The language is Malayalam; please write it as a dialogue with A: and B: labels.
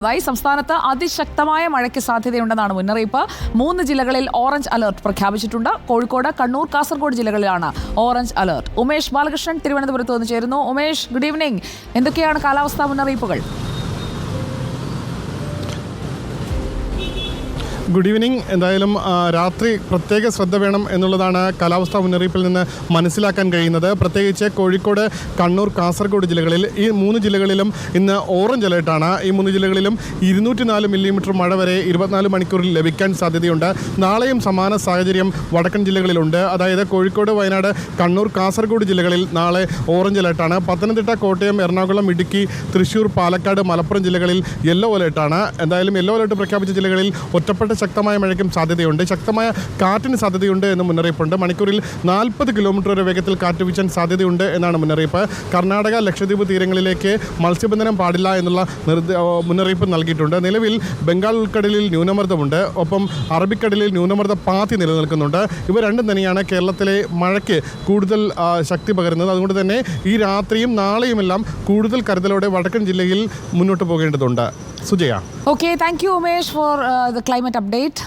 A: സംസ്ഥാനത്ത് അതിശക്തമായ മഴയ്ക്ക് സാധ്യതയുണ്ടെന്നാണ് മുന്നറിയിപ്പ്. 3 ജില്ലകളിൽ ഓറഞ്ച് അലർട്ട് പ്രഖ്യാപിച്ചിട്ടുണ്ട്. കോഴിക്കോട്, കണ്ണൂർ, കാസർഗോഡ് ജില്ലകളിലാണ് ഓറഞ്ച് അലർട്ട്. ഉമേഷ് ബാലകൃഷ്ണൻ തിരുവനന്തപുരത്ത് നിന്ന് ചേരുന്നു. Umesh, good evening. എന്തൊക്കെയാണ് കാലാവസ്ഥാ മുന്നറിയിപ്പുകൾ?
B: Good evening. എന്തായാലും രാത്രി പ്രത്യേക ശ്രദ്ധ വേണം എന്നുള്ളതാണ് കാലാവസ്ഥാ മുന്നറിയിപ്പിൽ നിന്ന് മനസ്സിലാക്കാൻ കഴിയുന്നത്. പ്രത്യേകിച്ച് കോഴിക്കോട്, കണ്ണൂർ, കാസർഗോഡ് ജില്ലകളിൽ ഈ 3 ജില്ലകളിലും ഇന്ന് ഓറഞ്ച് അലേർട്ടാണ്. ഈ 3 ജില്ലകളിലും 204 മില്ലിമീറ്റർ മഴ വരെ 24 മണിക്കൂറിൽ ലഭിക്കാൻ സാധ്യതയുണ്ട്. നാളെയും സമാന സാഹചര്യം വടക്കൻ ജില്ലകളിലുണ്ട്. അതായത് കോഴിക്കോട്, വയനാട്, കണ്ണൂർ, കാസർഗോഡ് ജില്ലകളിൽ നാളെ ഓറഞ്ച് അലേർട്ടാണ്. പത്തനംതിട്ട, കോട്ടയം, എറണാകുളം, ഇടുക്കി, തൃശ്ശൂർ, പാലക്കാട്, മലപ്പുറം ജില്ലകളിൽ യെല്ലോ അലേർട്ടാണ്. എന്തായാലും യെല്ലോ അലേർട്ട് പ്രഖ്യാപിച്ച ജില്ലകളിൽ ഒറ്റപ്പെട്ട ശക്തമായ മഴയ്ക്കും സാധ്യതയുണ്ട്. ശക്തമായ കാറ്റിന് സാധ്യതയുണ്ട് എന്ന് മുന്നറിയിപ്പുണ്ട്. മണിക്കൂറിൽ 40 കിലോമീറ്റർ വരെ വേഗത്തിൽ കാറ്റ് വീശാൻ സാധ്യതയുണ്ട് എന്നാണ് മുന്നറിയിപ്പ്. കർണാടക, ലക്ഷദ്വീപ് തീരങ്ങളിലേക്ക് മത്സ്യബന്ധനം പാടില്ല എന്നുള്ള മുന്നറിയിപ്പ് നൽകിയിട്ടുണ്ട്. നിലവിൽ ബംഗാൾ ഉൾക്കടലിൽ ന്യൂനമർദ്ദമുണ്ട്. ഒപ്പം അറബിക്കടലിൽ ന്യൂനമർദ്ദ പാത്തി നിലനിൽക്കുന്നുണ്ട്. ഇവ രണ്ടും തന്നെയാണ് കേരളത്തിലെ മഴയ്ക്ക് കൂടുതൽ ശക്തി പകരുന്നത്. അതുകൊണ്ട് തന്നെ ഈ രാത്രിയും നാളെയുമെല്ലാം കൂടുതൽ കരുതലോടെ വടക്കൻ ജില്ലയിൽ മുന്നോട്ട് പോകേണ്ടതുണ്ട്. Sujaya.
A: Okay, thank you, Umesh, for the climate update.